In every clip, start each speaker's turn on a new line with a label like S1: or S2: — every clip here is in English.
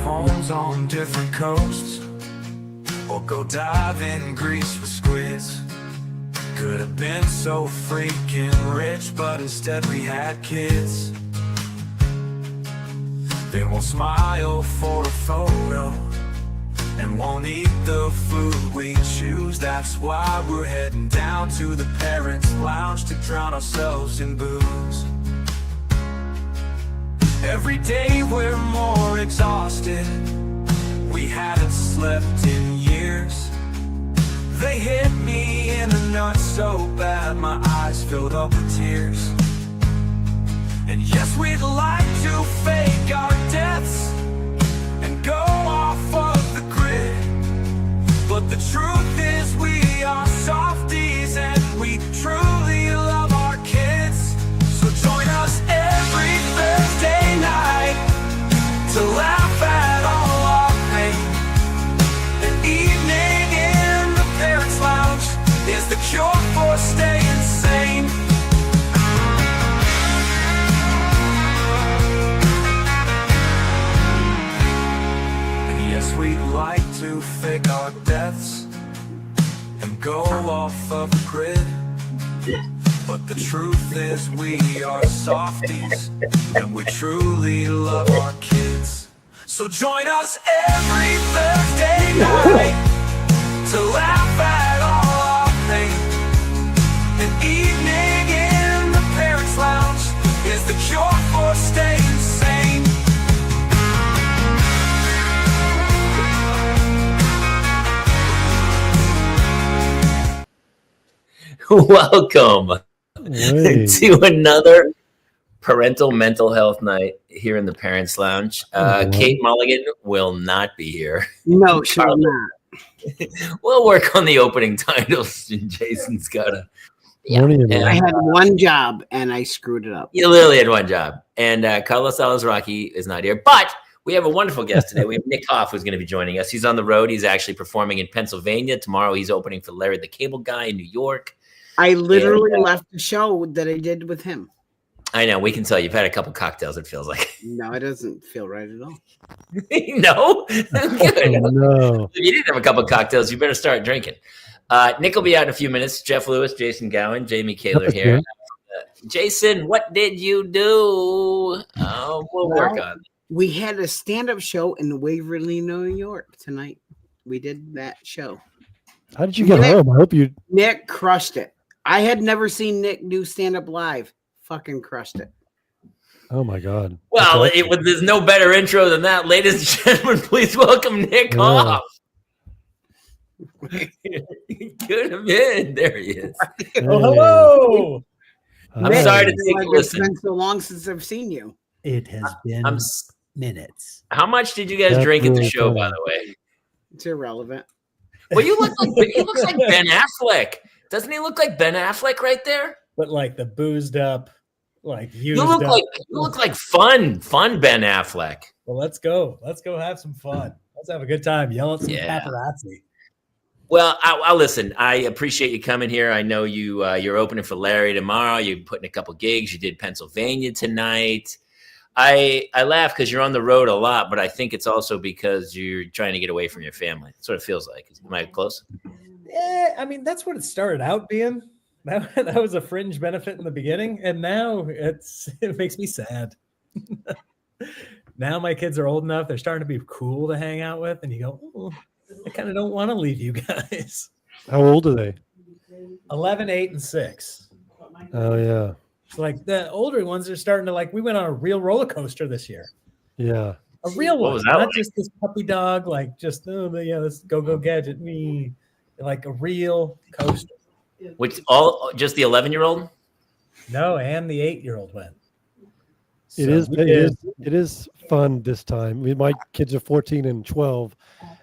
S1: homes on different coasts, or go dive in Greece with squids. Could have been so freaking rich, but instead we had kids. They won't smile for a photo and won't eat the food we choose. That's why we're heading down to the parents' lounge to drown ourselves in booze. Every day we're more exhausted. We hadn't slept in years. They hit me in the nuts so bad my eyes filled up with tears. And yes, we'd like to fake our deaths and go off of the grid, but the truth is we are softies and we truly love our kids. So join us every Thursday night to laugh at all our pain. An evening in the parents' lounge is the cure for staying sane. We'd like to fake our deaths and go off of the grid, but the truth is we are softies and we truly love our kids. So join us every Thursday night to laugh at all our pain. An evening in the parents' lounge is the cure for staying sane.
S2: Welcome to another parental mental health night here in the Parents Lounge. Kate Mulligan will not be here.
S3: No, she will not.
S2: We'll work on the opening titles. Jason's got to.
S3: Yeah. I had one job and I screwed it up.
S2: You literally had one job. And Carlos Alazraki is not here. But we have a wonderful guest today. We have Nick Hoff, who's going to be joining us. He's on the road. He's actually performing in Pennsylvania. Tomorrow he's opening for Larry the Cable Guy in New York.
S3: I literally left the show that I did with him.
S2: I know. We can tell you've had a couple cocktails, it feels like.
S3: No, it doesn't feel right at all.
S2: No? Good.
S4: Oh, no.
S2: If you didn't have a couple cocktails, you better start drinking. Nick will be out in a few minutes. Jeff Lewis, Jason Gowan, Jamie Kaler here. Jason, what did you do? We'll work on it.
S3: We had a stand-up show in Waverly, New York tonight. We did that show.
S4: How did you get home? I hope you...
S3: Nick crushed it. I had never seen Nick do stand-up live. Fucking crushed it.
S4: Oh, my God.
S2: Well, there's no better intro than that. Ladies and gentlemen, please welcome Nick Hoff. Could have been. There he is.
S4: Hey.
S5: Oh, hello.
S2: I'm sorry to take a listen.
S3: It's been so long since I've seen you.
S5: It has been minutes.
S2: How much did you guys drink at the show, by the way?
S3: It's irrelevant.
S2: Well, he looks like Ben Affleck. Doesn't he look like Ben Affleck right there?
S5: But like the boozed up, like used
S2: you look like fun Ben Affleck.
S5: Well, let's go have some fun. Let's have a good time. Yell at some paparazzi.
S2: Well, I'll listen. I appreciate you coming here. I know you're opening for Larry tomorrow. You're putting a couple gigs. You did Pennsylvania tonight. I laugh because you're on the road a lot, but I think it's also because you're trying to get away from your family. That's what it feels like. Am I close?
S5: Yeah, I mean, that's what it started out being. That was a fringe benefit in the beginning, and now it makes me sad. Now my kids are old enough; they're starting to be cool to hang out with, and you go, oh, I kind of don't want to leave you guys.
S4: How old are they?
S5: 11, 8, and 6.
S4: Oh, yeah.
S5: So like the older ones are starting to we went on a real roller coaster this year.
S4: Yeah.
S5: A real one, not
S2: like?
S5: just this puppy dog, this go gadget me, like a real coaster.
S2: Which just the 11-year-old?
S5: No, and the 8-year-old went. So
S4: It is fun this time. My kids are 14 and 12,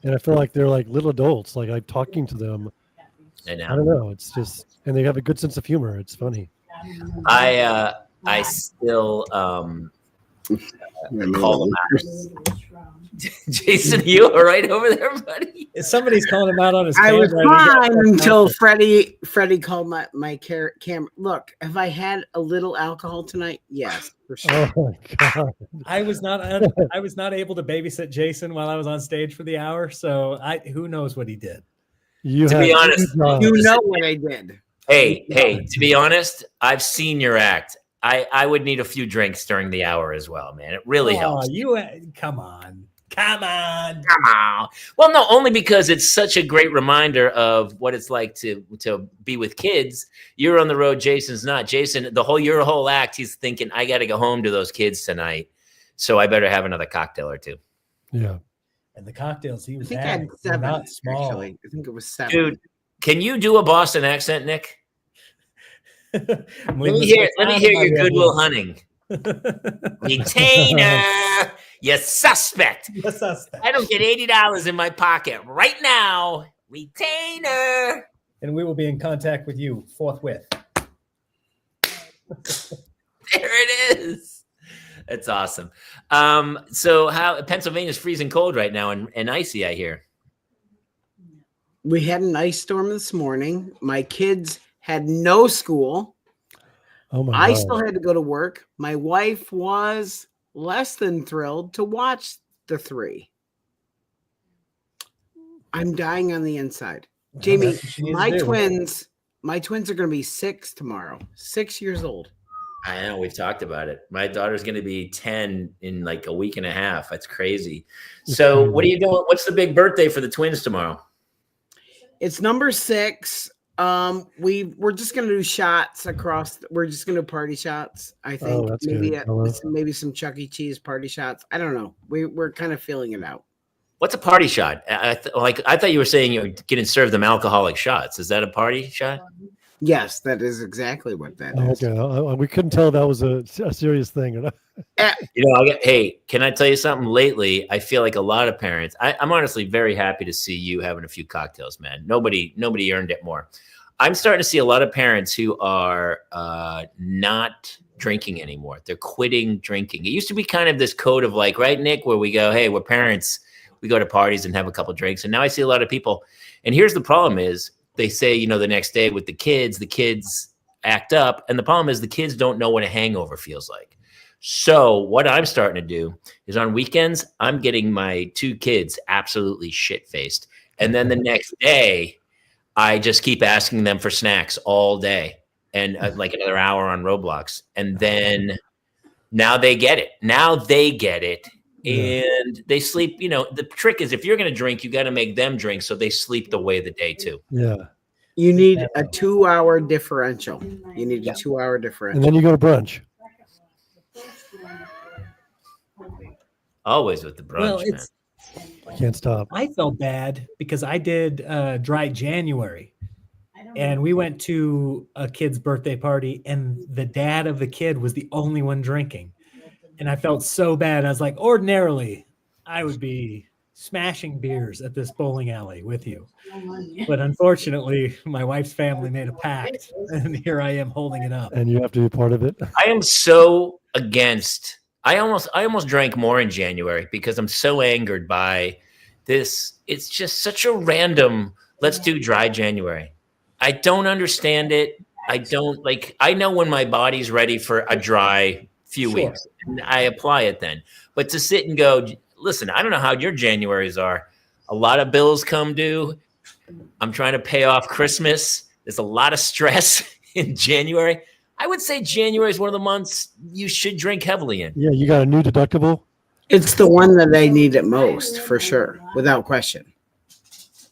S4: and I feel like they're like little adults. Like I'm talking to them.
S2: I know.
S4: I don't know. It's just, and they have a good sense of humor. It's funny.
S2: I still Call him out. Jason, you all right over there, buddy?
S5: Somebody's calling him out on his
S3: I
S5: camera.
S3: was
S5: and he got
S3: fine
S5: fucked
S3: until
S5: up.
S3: Freddie called my camera. Look, have I had a little alcohol tonight? Yes, for sure.
S4: Oh my god!
S5: I was not able to babysit Jason while I was on stage for the hour, so who knows what he did.
S4: You
S2: To
S4: had
S2: be honest,
S4: two jobs.
S3: You know what I did.
S2: Hey, to be honest, I've seen your act. I would need a few drinks during the hour as well, man. It really helps.
S5: Come on.
S2: Come on. Well, no, only because it's such a great reminder of what it's like to be with kids. You're on the road, Jason's not. Jason, your whole act, he's thinking, I got to go home to those kids tonight, so I better have another cocktail or two.
S4: Yeah.
S5: And the cocktails he
S3: I
S5: was
S3: think I
S5: having
S3: had
S5: were
S3: 7.
S5: not small.
S3: Actually, I think it was 7.
S2: Dude, can you do a Boston accent, Nick?
S5: Let
S2: Let me hear your Goodwill Hunting. Retainer, you suspect.
S5: Yes,
S2: I don't get $80 in my pocket right now. Retainer.
S5: and we will be in contact with you forthwith.
S2: There it is. That's awesome. So how Pennsylvania's freezing cold right now and icy, I hear.
S3: We had an ice storm this morning. My kids had no school.
S4: Oh my
S3: I
S4: god!
S3: still had to go to work. My wife was less than thrilled to watch the 3. I'm dying on the inside. Jamie,
S5: That's what she needs to do.
S3: my twins are going to be 6 tomorrow. 6 years old.
S2: I know, we've talked about it. My daughter's going to be 10 in like a week and a half. That's crazy. So what are you doing? What's the big birthday for the twins tomorrow?
S3: It's number 6. We're just gonna do shots across. We're just gonna do party shots. I think
S4: that's
S3: maybe
S4: good.
S3: maybe some Chuck E. Cheese party shots. I don't know. We're kind of feeling it out.
S2: What's a party shot? I thought you were saying you were getting served them alcoholic shots. Is that a party shot?
S3: Yes, that is exactly what that is.
S4: Okay, we couldn't tell that was a serious thing.
S2: You know, hey, can I tell you something? Lately, I feel like a lot of parents. I'm honestly very happy to see you having a few cocktails, man. Nobody earned it more. I'm starting to see a lot of parents who are not drinking anymore. They're quitting drinking. It used to be kind of this code of like, right, Nick, where we go, hey, we're parents. We go to parties and have a couple drinks. And now I see a lot of people. And here's the problem is they say, you know, the next day with the kids act up. And the problem is the kids don't know what a hangover feels like. So what I'm starting to do is on weekends, I'm getting my 2 kids absolutely shit-faced. And then the next day, I just keep asking them for snacks all day and like another hour on Roblox. And then now they get it. And they sleep. You know, the trick is if you're going to drink, you got to make them drink so they sleep the way of the day too.
S4: Yeah.
S3: You need a 2-hour differential. You need a 2-hour differential.
S4: And then you go to brunch.
S2: Always with the brunch,
S5: Well,
S2: man.
S4: I can't stop.
S5: I felt bad because I did dry January, and we went to a kid's birthday party, and the dad of the kid was the only one drinking. And I felt so bad. I was like, ordinarily, I would be smashing beers at this bowling alley with you. But unfortunately, my wife's family made a pact, and here I am holding it up.
S4: And you have to be part of it.
S2: I am so against. I almost drank more in January because I'm so angered by this. It's just such a random. Let's do dry January. I don't understand it. I know when my body's ready for a dry few weeks, and I apply it then. But to sit and go, listen, I don't know how your Januaries are. A lot of bills come due. I'm trying to pay off Christmas. There's a lot of stress in January. I would say January is one of the months you should drink heavily in.
S4: Yeah, you got a new deductible.
S3: It's the one that they need it most, for sure, without question.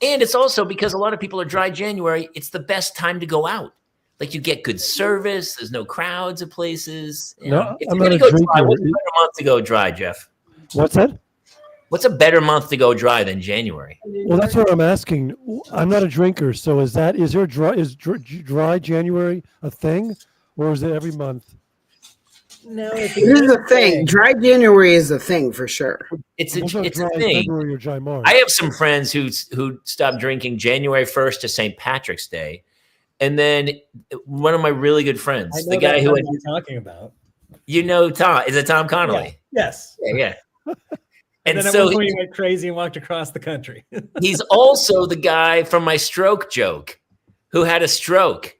S2: And it's also because a lot of people are dry January. It's the best time to go out. Like you get good service. There's no crowds at places.
S4: No,
S2: if
S4: I'm
S2: you're
S4: not
S2: gonna
S4: a
S2: go dry,
S4: drinker.
S2: what's a better month to go dry, Jeff?
S4: What's that?
S2: What's a better month to go dry than January?
S4: Well, that's what I'm asking. I'm not a drinker, so is there dry January a thing, or is it every month?
S5: No,
S3: It is a thing. Dry January is a thing for sure.
S2: It's
S4: What about
S2: a
S4: dry
S2: thing.
S4: February or dry March?
S2: I have some friends who stopped drinking January 1st to St. Patrick's Day. And then one of my really good friends, the guy who
S5: you're talking about.
S2: you know, Tom, is it Tom Connolly?
S5: Yes.
S2: Yeah.
S5: And
S2: And
S5: then at
S2: so
S5: one point he went crazy and walked across the country.
S2: he's also the guy from my stroke joke who had a stroke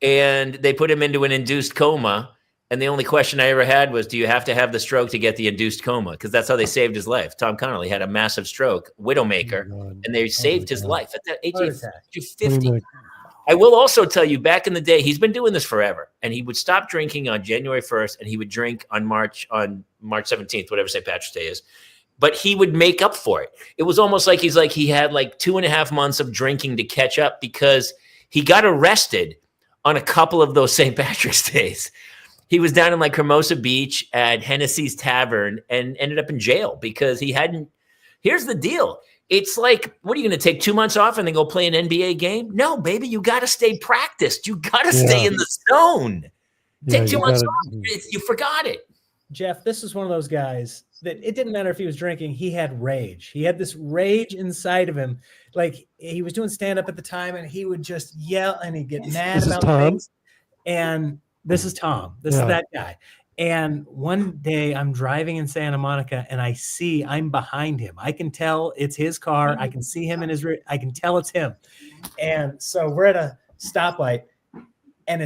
S2: and they put him into an induced coma. And the only question I ever had was, do you have to have the stroke to get the induced coma? Because that's how they saved his life. Tom Connolly had a massive stroke, Widowmaker, and they saved his life at that age of 50. I will also tell you, back in the day, he's been doing this forever. And he would stop drinking on January 1st and he would drink on March 17th, whatever St. Patrick's Day is. But he would make up for it. It was almost like he had like 2.5 months of drinking to catch up because he got arrested on a couple of those St. Patrick's Days. He was down in like Hermosa Beach at Hennessy's Tavern and ended up in jail because he hadn't. Here's the deal. It's like, what are you going to take 2 months off and then go play an NBA game? No, baby, you got to stay practiced. You got to stay in the zone. Take 2 months off. You forgot it.
S5: Jeff, this is one of those guys that it didn't matter if he was drinking. He had rage. He had this rage inside of him. Like he was doing stand-up at the time and he would just yell and he'd get mad about things. And this is Tom. This is that guy. And one day I'm driving in Santa Monica and I'm behind him. I can tell it's his car. I can see him in his rear. I can tell it's him. And so we're at a stoplight. And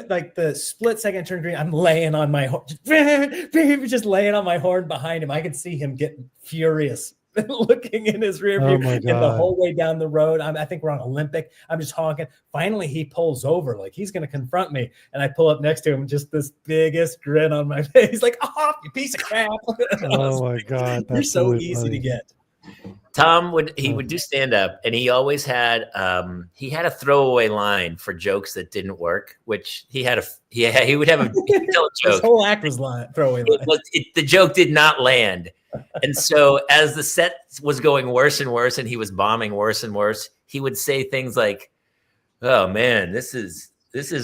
S5: like the split second turn green, I'm laying on my horn, just laying on my horn behind him. I can see him getting furious, looking in his rear view, and the whole way down the road. I think we're on Olympic. I'm just honking. Finally, he pulls over, like he's going to confront me, and I pull up next to him, just this biggest grin on my face, like, "Oh, you piece of crap!"
S4: Oh my God,
S5: you're so easy to get.
S2: Tom would do stand up, and he always had a throwaway line for jokes that didn't work. Which he would have a joke.
S5: His whole act was throwaway line.
S2: The joke did not land, and so as the set was going worse and worse, and he was bombing worse and worse, he would say things like, "Oh man, this is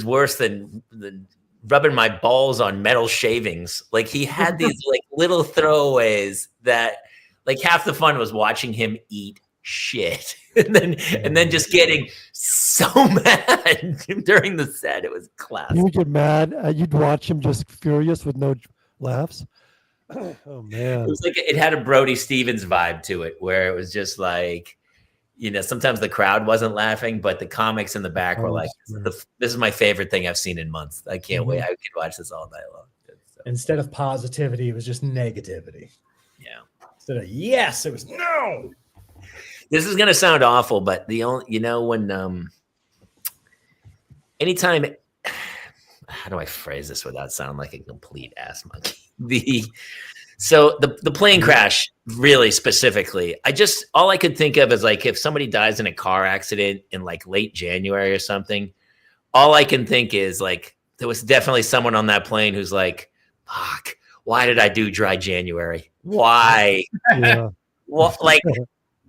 S2: worse than rubbing my balls on metal shavings." Like he had these like little throwaways that. Like half the fun was watching him eat shit and then just getting so mad during the set. It was classic.
S4: You would get mad. You'd watch him just furious with no laughs. Oh man.
S2: It was like it had a Brody Stevens vibe to it where it was just like, sometimes the crowd wasn't laughing, but the comics in the back were like, this is my favorite thing I've seen in months. I can't wait. I could watch this all night long. So.
S5: Instead of positivity, it was just negativity.
S2: Yeah.
S5: Instead of yes, it was no.
S2: This is gonna sound awful, but when anytime, how do I phrase this without sounding like a complete ass monkey? The plane crash, really specifically, all I could think of is like if somebody dies in a car accident in like late January or something, all I can think is like there was definitely someone on that plane who's like, fuck, why did I do dry January? Why?
S4: Yeah.
S2: Well, like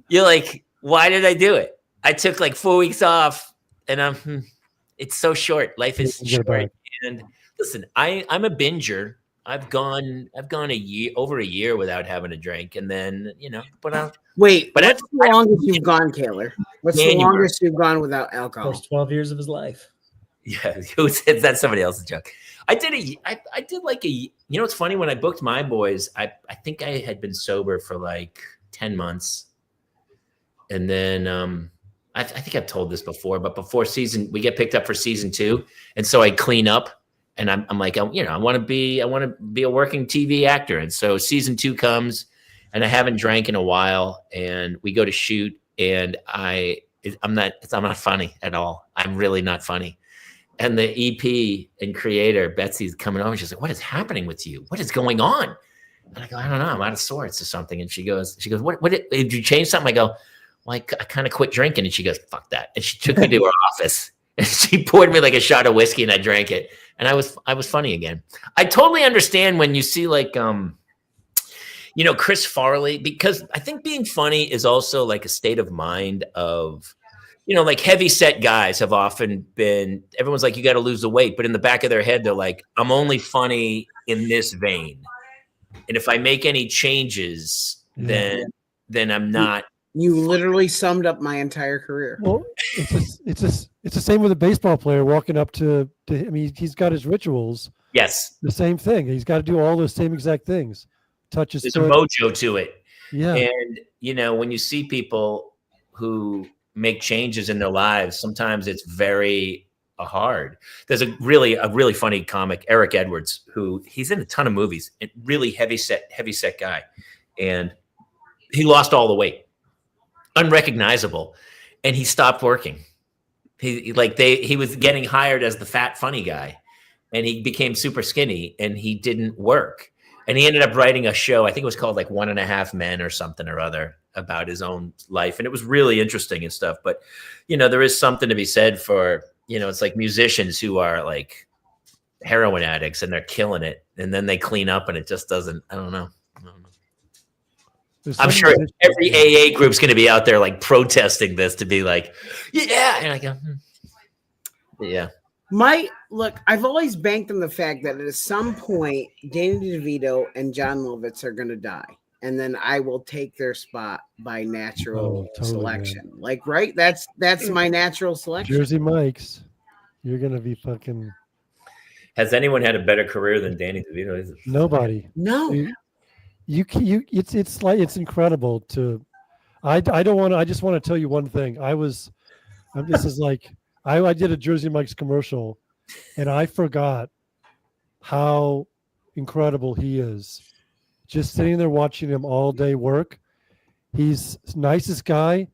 S2: you're like, why did I do it? I took like 4 weeks off, and it's so short. Life is short. And listen, I'm a binger. I've gone over a year without having a drink, and then
S3: Wait, what's the longest you've gone, Taylor? What's the longest you've gone without alcohol?
S5: First 12 years of his life.
S2: Yeah, who said that's somebody else's joke? I did it's funny, when I booked My Boys, I think I had been sober for like 10 months. And then I think I've told this before, but before we get picked up for season 2. And so I clean up and I'm like, I want to be a working TV actor. And so season 2 comes and I haven't drank in a while and we go to shoot and I'm not funny at all. I'm really not funny. And the EP and creator, Betsy's coming over. She's like, what is happening with you? What is going on? And I go, I don't know. I'm out of sorts or something. And she goes, what did you change something? I go, well, I kind of quit drinking. And she goes, fuck that. And she took me to her office and she poured me like a shot of whiskey and I drank it. And I was funny again. I totally understand when you see like, Chris Farley, because I think being funny is also like a state of mind of, like heavy set guys have often been, everyone's like, you got to lose the weight. But in the back of their head, they're like, I'm only funny in this vein. And if I make any changes, then I'm not.
S3: You literally summed up my entire career.
S4: Well, it's the same with a baseball player walking up to he's got his rituals.
S2: Yes.
S4: The same thing. He's got to do all those same exact things. touch his
S2: There's a
S4: foot.
S2: mojo to it.
S4: Yeah.
S2: And, when you see people who make changes in their lives, sometimes it's very hard. There's a really funny comic, Eric Edwards, who he's in a ton of movies, a really heavy set guy. And he lost all the weight, unrecognizable. And he stopped working. He was getting hired as the fat, funny guy, and he became super skinny and he didn't work. And he ended up writing a show, I think it was called like 1.5 Men or something or other, about his own life. And it was really interesting and stuff. But, there is something to be said for, it's like musicians who are like heroin addicts and they're killing it. And then they clean up and it just doesn't, I don't know. I'm sure every AA group's going to be out there like protesting this to be like, yeah. And I go, yeah.
S3: Look, I've always banked on the fact that at some point, Danny DeVito and John Lovitz are going to die. And then I will take their spot by natural selection. Man. Like, right? That's my natural selection.
S4: Jersey Mike's. You're going to be fucking.
S2: Has anyone had a better career than Danny DeVito?
S4: Nobody.
S3: No.
S4: It's incredible to. I just want to tell you one thing. I did a Jersey Mike's commercial, and I forgot how incredible he is. Just sitting there watching him all day work. He's the nicest guy,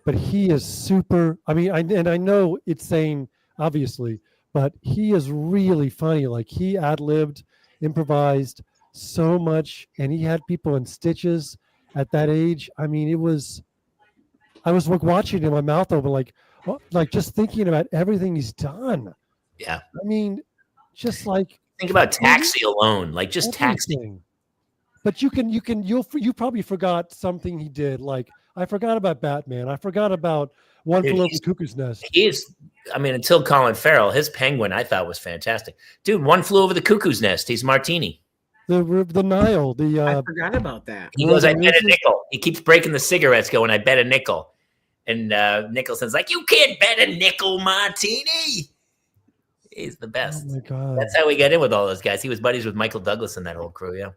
S4: but he is super. I mean, I know it's saying obviously, but he is really funny. Like he ad-libbed, improvised so much, and he had people in stitches at that age. I mean, I was like watching him, my mouth open, like just thinking about everything he's done.
S2: Yeah.
S4: I mean, just like
S2: think about Taxi alone, like just
S4: everything.
S2: Taxi.
S4: But you probably forgot something he did. Like I forgot about Batman. I forgot about One Flew Over the Cuckoo's Nest.
S2: Until Colin Farrell, his Penguin I thought was fantastic. Dude, One Flew Over the Cuckoo's Nest. He's Martini.
S4: The Nile.
S3: I forgot about that.
S2: He goes, I bet a nickel. He keeps breaking the cigarettes going, I bet a nickel. And Nicholson's like, you can't bet a nickel, Martini. He's the best.
S4: Oh my God.
S2: That's how we got in with all those guys. He was buddies with Michael Douglas and that whole crew, yeah.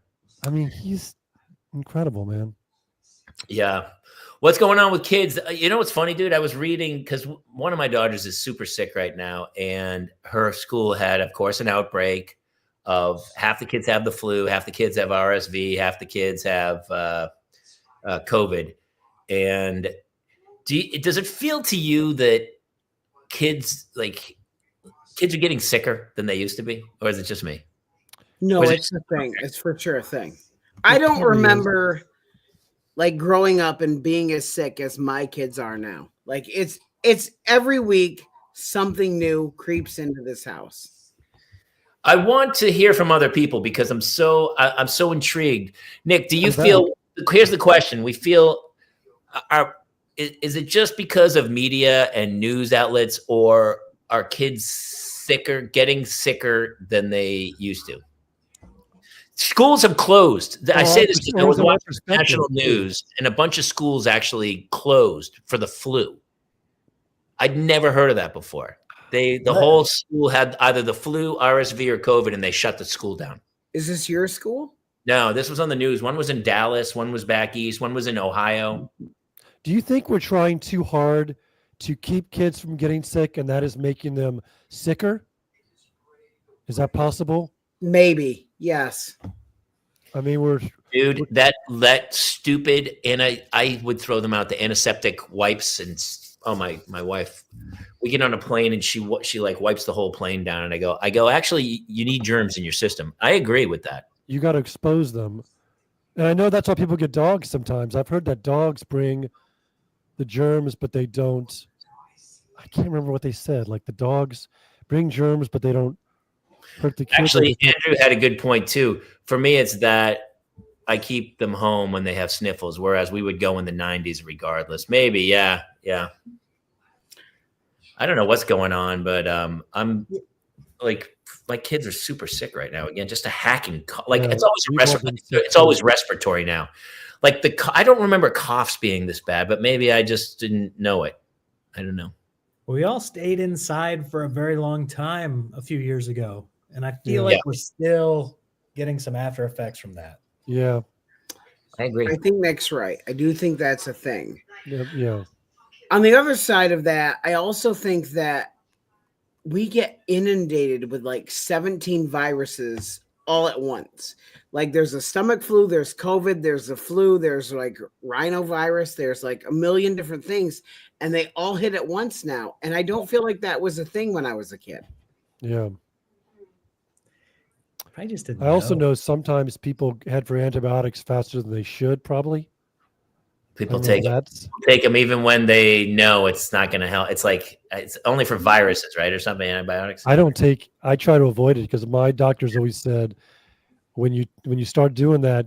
S4: I mean, he's incredible, man.
S2: Yeah. What's going on with kids? You know what's funny, dude? I was reading, because one of my daughters is super sick right now, and her school had, of course, an outbreak of half the kids have the flu, half the kids have RSV, half the kids have COVID. And does it feel to you that kids are getting sicker than they used to be, or is it just me?
S3: No, it's a thing. It's for sure a thing. I don't remember like growing up and being as sick as my kids are now. Like it's every week something new creeps into this house.
S2: I want to hear from other people because I'm so intrigued. Nick, do you feel? Here's the question: we feel is it just because of media and news outlets, or are kids getting sicker than they used to? Schools have closed. I say this because I was watching national news, and a bunch of schools actually closed for the flu. I'd never heard of that before. The whole school had either the flu, RSV, or COVID, and they shut the school down.
S3: Is this your school?
S2: No, this was on the news. One was in Dallas, one was back east, one was in Ohio.
S4: Do you think we're trying too hard to keep kids from getting sick, and that is making them sicker? Is that possible? Maybe.
S3: Yes.
S4: I mean,
S2: dude, that stupid, and I would throw them out, the antiseptic wipes, and my wife, we get on a plane and she like wipes the whole plane down, and I go, actually, you need germs in your system. I agree with that.
S4: You got to expose them. And I know that's why people get dogs sometimes. I've heard that dogs bring the germs, but they don't. I can't remember what they said. Like the dogs bring germs, but they don't hurt the kids.
S2: Actually, Andrew had a good point too. For me, it's that I keep them home when they have sniffles, whereas we would go in the 90s regardless. Maybe, yeah. I don't know what's going on, but I'm like, my kids are super sick right now. Again, just a hacking it's always respiratory now. Like I don't remember coughs being this bad, but maybe I just didn't know it. I don't know.
S5: We all stayed inside for a very long time a few years ago, and I feel like we're still getting some after effects from that.
S4: Yeah.
S2: I agree.
S3: I think Nick's right. I do think that's a thing.
S4: Yeah.
S3: On the other side of that, I also think that we get inundated with like 17 viruses all at once. Like there's a stomach flu, there's COVID, there's the flu, there's like rhinovirus, there's like a million different things, and they all hit at once now. And I don't feel like that was a thing when I was a kid.
S4: Yeah.
S5: I just didn't.
S4: I also know sometimes people head for antibiotics faster than they should, probably.
S2: People take them even when they know it's not going to help. It's like it's only for viruses, right, or something. Antibiotics.
S4: I try to avoid it because my doctors always said when you start doing that,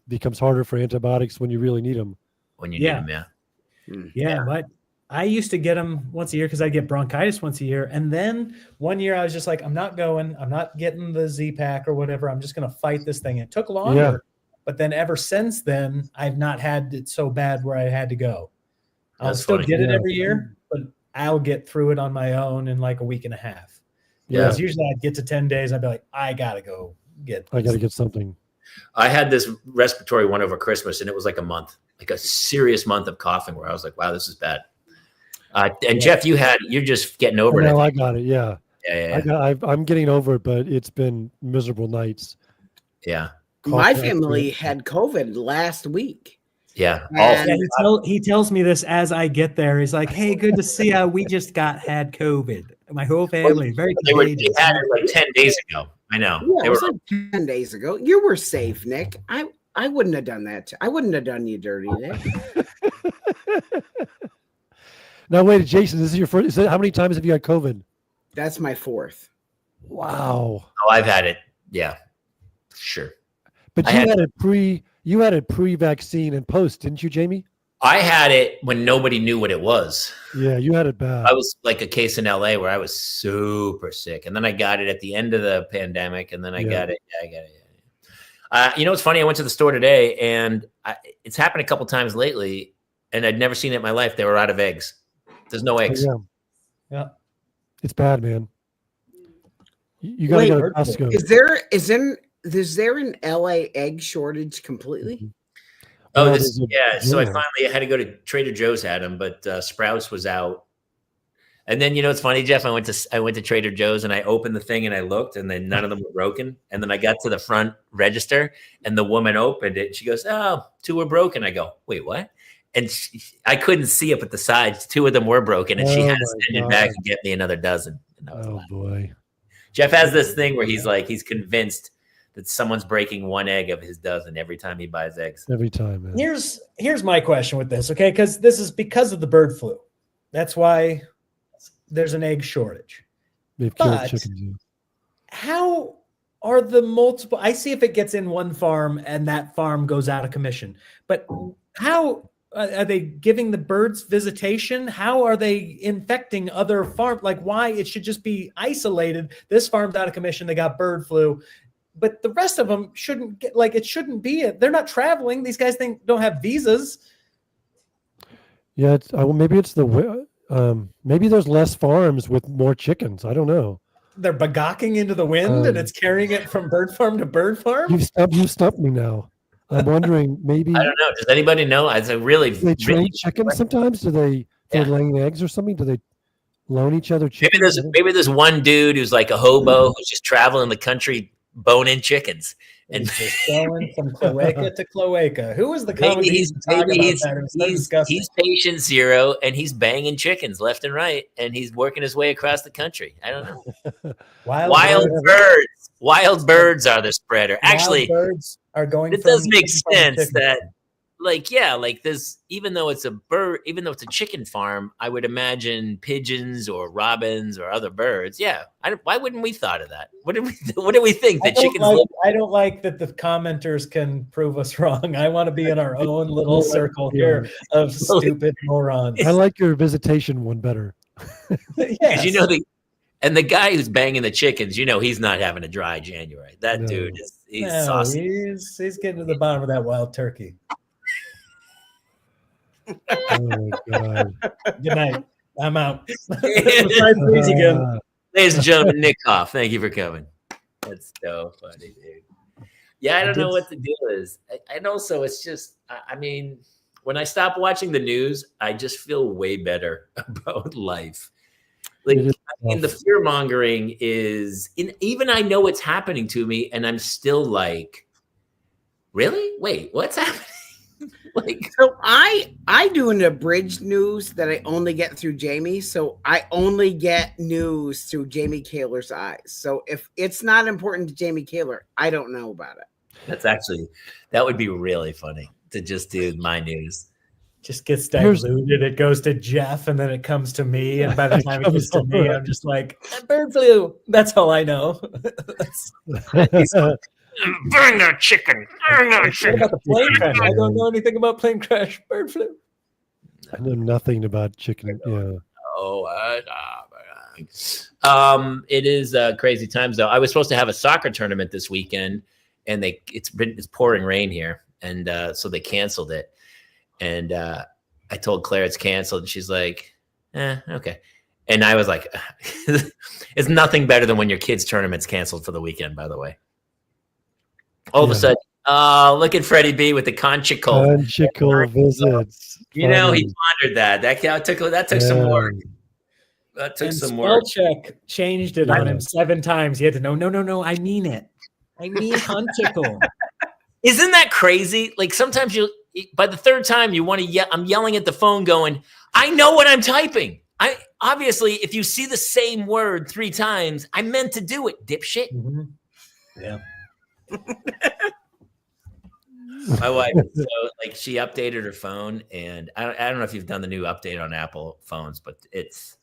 S4: becomes harder for antibiotics when you really need them.
S2: When you need them, yeah.
S5: Yeah, but I used to get them once a year because I get bronchitis once a year. And then one year I was just like, I'm not getting the Z-Pack or whatever. I'm just going to fight this thing. It took longer. Yeah. But then ever since then, I've not had it so bad where I had to go. I'll still get it every year, but I'll get through it on my own in like a week and a half. Yeah. Because usually I'd get to 10 days. I'd be like, I got to go get
S4: something.
S2: I had this respiratory one over Christmas, and it was like a month, like a serious month of coughing where I was like, wow, this is bad. And Jeff, you're just getting over it.
S4: No, I got it. Yeah.
S2: Yeah.
S4: I'm getting over it, but it's been miserable nights.
S2: Yeah.
S3: My family had COVID last week.
S2: Yeah.
S5: He tells me this as I get there. He's like, hey, good to see you. We just had COVID. My whole family. Very
S2: they had it like 10 days ago. I know.
S3: Yeah, it was like 10 days ago. You were safe, Nick. I wouldn't have done that. I wouldn't have done you dirty, Nick.
S4: Now, wait, Jason, this is your first. How many times have you had COVID?
S3: That's my fourth.
S4: Wow.
S2: Oh, I've had it. Yeah, sure.
S4: But you had it pre-vaccine and post, didn't you, Jamie?
S2: I had it when nobody knew what it was.
S4: Yeah, you had it bad.
S2: I was like a case in LA where I was super sick, and then I got it at the end of the pandemic, and then I got it. Yeah, I got it. You know what's funny? I went to the store today, and it's happened a couple times lately, and I'd never seen it in my life. They were out of eggs. There's no eggs.
S5: Yeah.
S4: It's bad, man. You got to go to Costco.
S3: Is there an LA egg shortage completely?
S2: Oh, So I finally had to go to Trader Joe's, had them, but Sprouts was out. And then, you know, it's funny, Jeff, I went to Trader Joe's and I opened the thing and I looked and then none of them were broken. And then I got to the front register and the woman opened it. And she goes, oh, 2 were broken. I go, wait, what? And I couldn't see up at the sides. 2 of them were broken, and she had to send it back and get me another dozen.
S4: Oh boy!
S2: Jeff has this thing where he's convinced that someone's breaking 1 egg of his dozen every time he buys eggs.
S4: Every time, man.
S5: Here's my question with this, okay? Because this is because of the bird flu. That's why there's an egg shortage.
S4: They've killed chickens.
S5: How are the multiple? I see if it gets in one farm and that farm goes out of commission, but how? Are they giving the birds visitation? How are they infecting other farms? Like, why? It should just be isolated. This farm's out of commission. They got bird flu. But the rest of them shouldn't get, like, it shouldn't be it. They're not traveling. These guys don't have visas.
S4: Yeah, maybe it's maybe there's less farms with more chickens. I don't know.
S5: They're bagocking into the wind and it's carrying it from bird farm to bird farm?
S4: You stumped me now. I'm wondering, maybe
S2: I don't know. Does anybody know? It's a really.
S4: Do they trade chickens sometimes? Do they for laying eggs or something? Do they loan each other chickens?
S2: Maybe there's one dude who's like a hobo who's just traveling the country boning chickens and
S5: just going from cloaca to cloaca. Who was the
S2: maybe he's patient zero and he's banging chickens left and right and he's working his way across the country. I don't know. Wild birds are the spreader. Actually,
S5: birds are going.
S2: It does make sense that, there's even though it's a chicken farm, I would imagine pigeons or robins or other birds. Yeah, why wouldn't we thought of that? What do we think that chickens?
S5: I don't like that the commenters can prove us wrong. I want to be in our own little circle here of stupid morons.
S4: I like your visitation one better.
S2: Yes. You know and the guy who's banging the chickens, you know, he's not having a dry January. That dude he's saucy.
S5: He's getting to the bottom of that wild turkey.
S4: Oh my God.
S5: Good night. I'm out.
S2: Ladies and gentlemen, Nick Hoff, thank you for coming. That's so funny, dude. Yeah, I don't know what the deal is. And also, it's just, I mean, when I stop watching the news, I just feel way better about life. Like, I mean, the fear mongering is, even I know it's happening to me, and I'm still like, really? Wait, what's happening? Like,
S3: so I do an abridged news that I only get through Jamie. So I only get news through Jamie Kaler's eyes. So if it's not important to Jamie Kaler, I don't know about it.
S2: That would be really funny to just do my news.
S5: Just gets diluted. It goes to Jeff, and then it comes to me. And by the time it gets to me, I'm just like, bird flu. That's all I know.
S2: Burn that chicken. Burn that chicken.
S5: What about the plane crash? I don't know anything about plane crash. Bird flu.
S4: I know nothing about chicken. Yeah.
S2: It is crazy times though. I was supposed to have a soccer tournament this weekend, and it's pouring rain here, and so they canceled it. And I told Claire it's canceled, and she's like, okay. And I was like, it's nothing better than when your kid's tournament's canceled for the weekend, by the way. All of a sudden, look at Freddie B with the conchicle
S4: visits.
S2: You know, he pondered that. That took some work. That took some work.
S5: Spellcheck changed it on him 7 times. He had to know, no, I mean it. I mean conchicle.
S2: Isn't that crazy? Like sometimes by the 3rd time you want to yell. I'm yelling at the phone going, I know what I'm typing. Obviously, if you see the same word 3 times, I meant to do it, dipshit.
S5: Mm-hmm. Yeah.
S2: My wife, so like she updated her phone, and I don't know if you've done the new update on Apple phones, but it's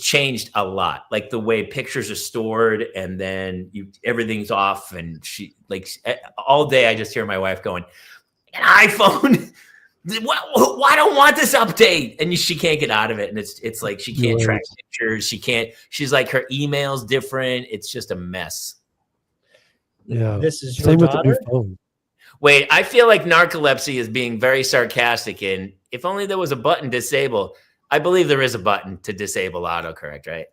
S2: changed a lot. Like the way pictures are stored, and then everything's off, and she like all day I just hear my wife going, an iPhone. Why I don't want this update? And she can't get out of it. And it's like she can't track pictures. She's like her email's different. It's just a mess.
S4: Yeah.
S5: This is your
S4: Same
S5: daughter?
S4: with the new phone.
S2: Wait, I feel like narcolepsy is being very sarcastic. And if only there was a button disable. I believe there is a button to disable autocorrect, right?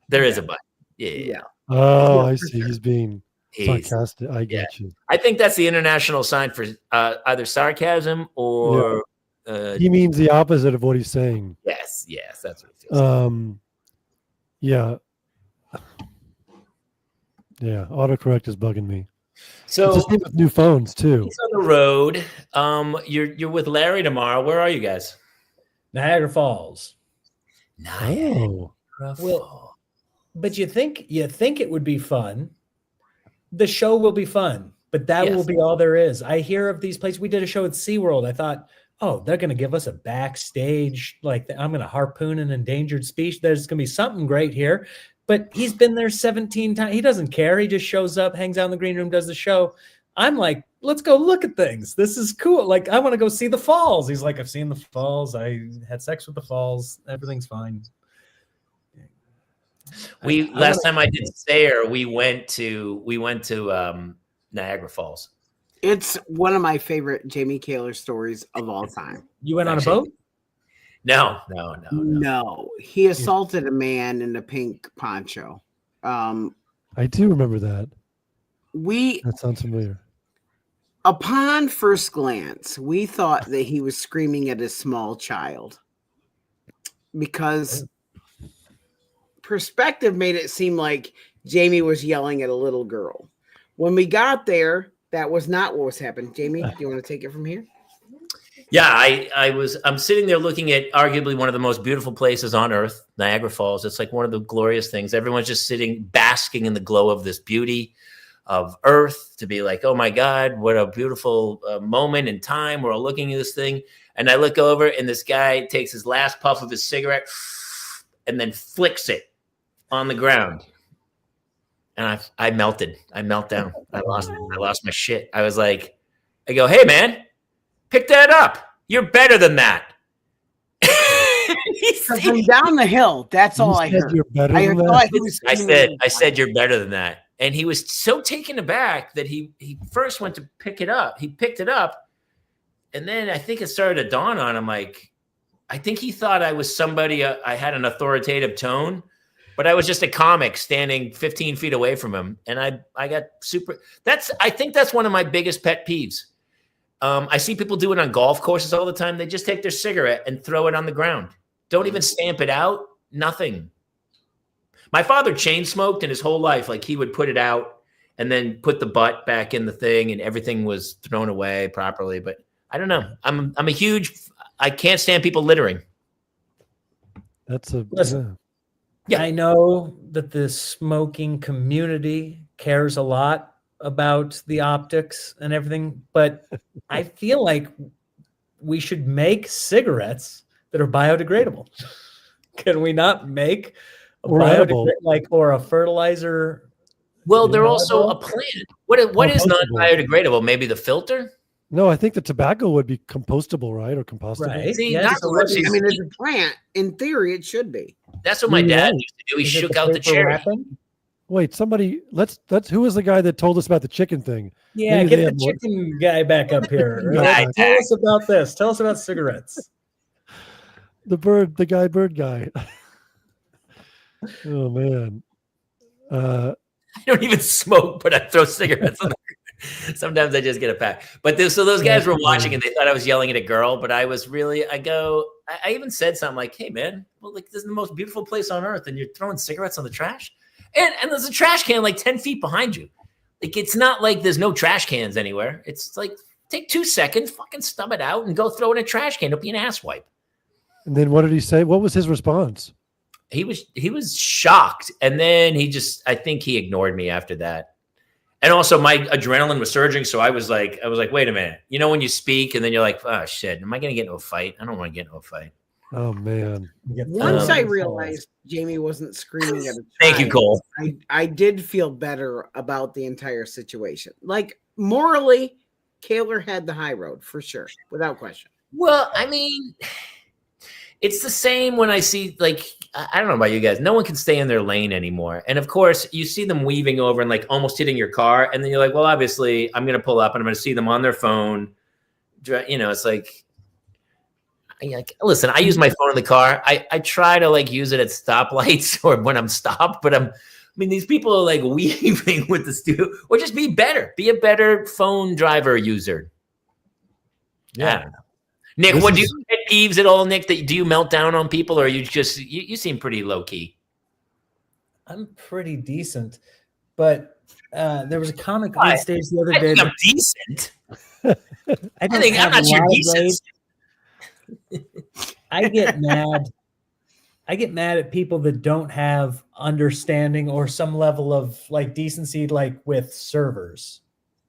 S2: There is a button. Yeah.
S4: Oh, I see. He's being sarcastic. I get you.
S2: I think that's the international sign for either sarcasm or.
S4: He means the opposite of what he's saying.
S2: Yes, that's what it feels.
S4: Yeah. Yeah, autocorrect is bugging me.
S2: So
S4: it's the same with new phones too.
S2: He's on the road. You're with Larry tomorrow. Where are you guys?
S5: Niagara Falls.
S2: Niagara
S5: Falls. But you think it would be fun. The show will be fun, but that will be all there is. I hear of these places. We did a show at SeaWorld. I thought, they're going to give us a backstage. Like I'm going to harpoon an endangered species. There's going to be something great here. But he's been there 17 times. He doesn't care. He just shows up, hangs out in the green room, does the show. I'm like, let's go look at things. This is cool. Like, I want to go see the falls. He's like, I've seen the falls. I had sex with the falls. Everything's fine.
S2: Last time I did Sayer, we went to Niagara Falls.
S3: It's one of my favorite Jamie Kaler stories of all time.
S5: You went on a boat?
S2: No.
S3: He assaulted a man in a pink poncho.
S4: I do remember that. That sounds familiar.
S3: Upon first glance, we thought that he was screaming at a small child because perspective made it seem like Jamie was yelling at a little girl. When we got there, that was not what was happening. Jamie, do you want to take it from here?
S2: Yeah, I'm sitting there looking at arguably one of the most beautiful places on earth, Niagara Falls. It's like one of the glorious things. Everyone's just sitting, basking in the glow of this beauty of earth, to be like, oh my God, what a beautiful moment in time. We're all looking at this thing. And I look over and this guy takes his last puff of his cigarette and then flicks it on the ground. And I melted. I melt down. I lost my shit. I was like, I go, hey man, pick that up. You're better than that.
S3: From down the hill, that's all I heard.
S4: You're better than that?
S2: I said you're better than that. And he was so taken aback that he first went to pick it up. He picked it up. And then I think it started to dawn on him. Like, I think he thought I was somebody, I had an authoritative tone. But I was just a comic standing 15 feet away from him, and I got super. I think that's one of my biggest pet peeves. I see people do it on golf courses all the time. They just take their cigarette and throw it on the ground. Don't even stamp it out. Nothing. My father chain smoked, and his whole life, like he would put it out and then put the butt back in the thing, and everything was thrown away properly. But I don't know. I'm a huge. I can't stand people littering.
S4: That's a
S5: Listen.
S2: Yeah.
S5: I know that the smoking community cares a lot about the optics and everything, but I feel like we should make cigarettes that are biodegradable. Can we not make a or a fertilizer?
S2: Well, they're also a plant. What is not biodegradable? Maybe the filter?
S4: No, I think the tobacco would be compostable, right? Or compostable.
S5: Right.
S2: See,
S5: Yes,
S2: not
S5: so
S2: much.
S3: I mean, it's a plant. In theory, it should be.
S2: That's what my dad used to do. He
S5: Is it
S2: shook out the
S5: paper
S2: cherry.
S5: wrapping?
S4: Wait, somebody. Let's. Who was the guy that told us about the chicken thing?
S5: Yeah,
S4: Maybe
S5: get
S4: they
S5: the
S4: have more-
S5: chicken guy back up here.
S2: Guy
S5: Tell us about this. Tell us about cigarettes.
S4: The bird guy. Oh man.
S2: I don't even smoke, but I throw cigarettes on the Sometimes I just get a pack. But so those guys were watching and they thought I was yelling at a girl, but I was really, I even said something like, hey man, well, like this is the most beautiful place on earth and you're throwing cigarettes on the trash? And there's a trash can like 10 feet behind you. Like, it's not like there's no trash cans anywhere. It's like, take 2 seconds, fucking stub it out and go throw it in a trash can. Don't be an asswipe.
S4: And then what did he say? What was his response?
S2: He was shocked. And then I think he ignored me after that. And also my adrenaline was surging. So I was like, wait a minute. You know, when you speak and then you're like, oh shit, am I going to get into a fight? I don't want to get into a fight.
S4: Oh man.
S3: Once I realized Jamie wasn't screaming at a child,
S2: Thank you, Cole.
S3: I did feel better about the entire situation. Like, morally, Kaler had the high road for sure, without question.
S2: Well, I mean, it's the same when I see, like, I don't know about you guys. No one can stay in their lane anymore. And of course, you see them weaving over and like almost hitting your car. And then you're like, well, obviously, I'm going to pull up and I'm going to see them on their phone. You know, it's like, listen, I use my phone in the car. I try to like use it at stoplights or when I'm stopped, but I mean, these people are like weaving with the studio, or just be better. Be a better phone driver user. Yeah. I don't know. Nick, do you get peeves at all, Nick? Do you melt down on people, or you just you seem pretty low key?
S5: I'm pretty decent, but there was a comic on stage the other day.
S2: I'm decent.
S5: I
S2: think I'm not your decent.
S5: I get mad. I get mad at people that don't have understanding or some level of like decency, like with servers.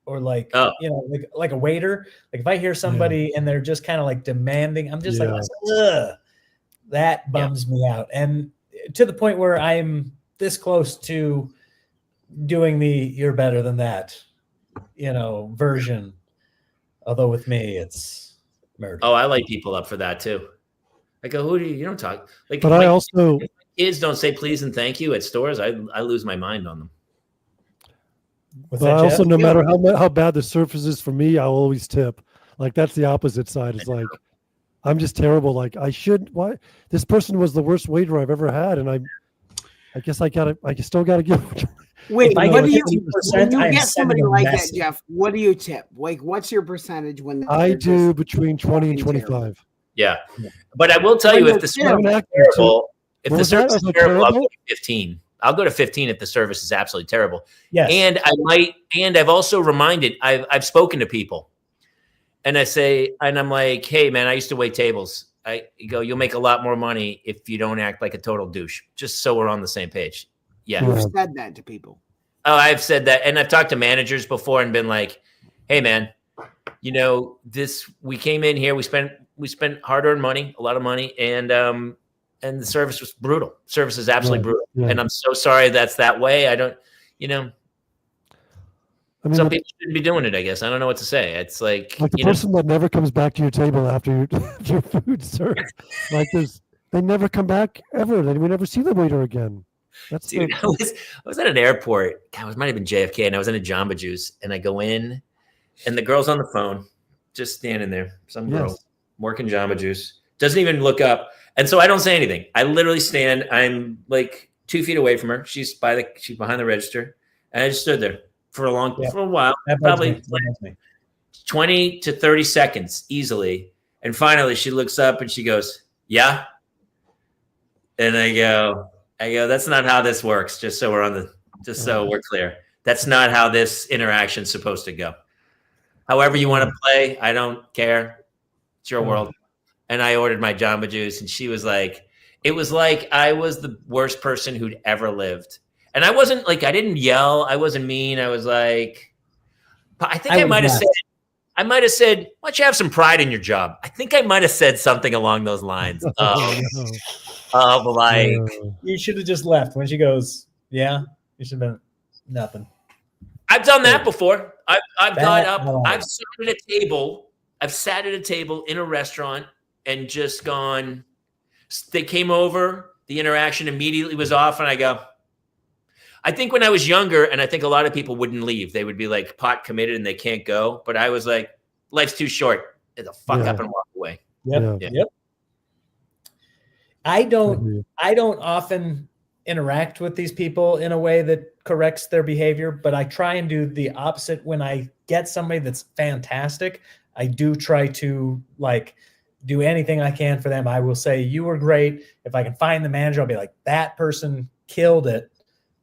S5: Or like, you know, like a waiter. Like if I hear somebody and they're just kind of like demanding, I'm just like, ugh, that bums me out. And to the point where I'm this close to doing the "you're better than that," you know, version. Although with me, it's murder.
S2: Oh, I light people up for that too. I go, who do you don't talk like?
S4: But I also,
S2: if kids don't say please and thank you at stores, I lose my mind on them.
S4: But I also, no matter how bad the surface is for me, I'll always tip. Like that's the opposite side. It's like I'm just terrible. Like I should. Why this person was the worst waiter I've ever had, and I guess I still gotta give.
S3: Wait, what do you? When you
S5: I'm
S3: get somebody
S5: sending a
S3: like
S5: message.
S3: that, Jeff, what do you tip? Like, what's your percentage when
S4: I do between 20 and 25.
S2: Yeah, but I will tell you if the service is terrible, I'll go to 15. I'll go to 15 if the service is absolutely terrible.
S5: Yes.
S2: And I've also reminded, I've spoken to people and I'm like, hey man, I used to wait tables. You'll make a lot more money if you don't act like a total douche, just so we're on the same page. Yeah.
S3: You've said that to people.
S2: Oh, I've said that. And I've talked to managers before and been like, hey man, you know, we came in here, we spent hard earned money, a lot of money. And the service was brutal. Service is absolutely brutal. Yeah. And I'm so sorry that's that way. I don't, you know, some people shouldn't be doing it, I guess. I don't know what to say. It's like
S4: the person that never comes back to your table after your food served. Like they never come back ever. We never see the waiter again. That's
S2: Dude, I was at an airport. God, it might have been JFK, and I was in a Jamba Juice, and I go in, and the girl's on the phone, just standing there. Some girl working Jamba Juice, doesn't even look up. And so I don't say anything. I literally stand. I'm like 2 feet away from her. She's behind the register, and I just stood there for a while, probably 20 to 30 seconds easily. And finally, she looks up and she goes, "Yeah," and I go, "That's not how this works." Just so we're clear, that's not how this interaction's supposed to go. However you want to play, I don't care. It's your world. And I ordered my Jamba Juice, and she was like, it was like I was the worst person who'd ever lived. And I wasn't like, I didn't yell. I wasn't mean. I was like, I think I might have said, why don't you have some pride in your job? I think I might have said something along those lines of like,
S5: you should have just left when she goes, yeah, you should have been nothing.
S2: I've done that before. I've got up. I've sat at a table in a restaurant and just gone. They came over. The interaction immediately was off, and I go. I think when I was younger, and I think a lot of people wouldn't leave. They would be like pot committed and they can't go. But I was like, life's too short. Get the fuck up and walk away.
S5: Yep. I don't often interact with these people in a way that corrects their behavior, but I try and do the opposite. When I get somebody that's fantastic, I do try to like do anything I can for them. I will say, you were great. If I can find the manager, I'll be like, that person killed it.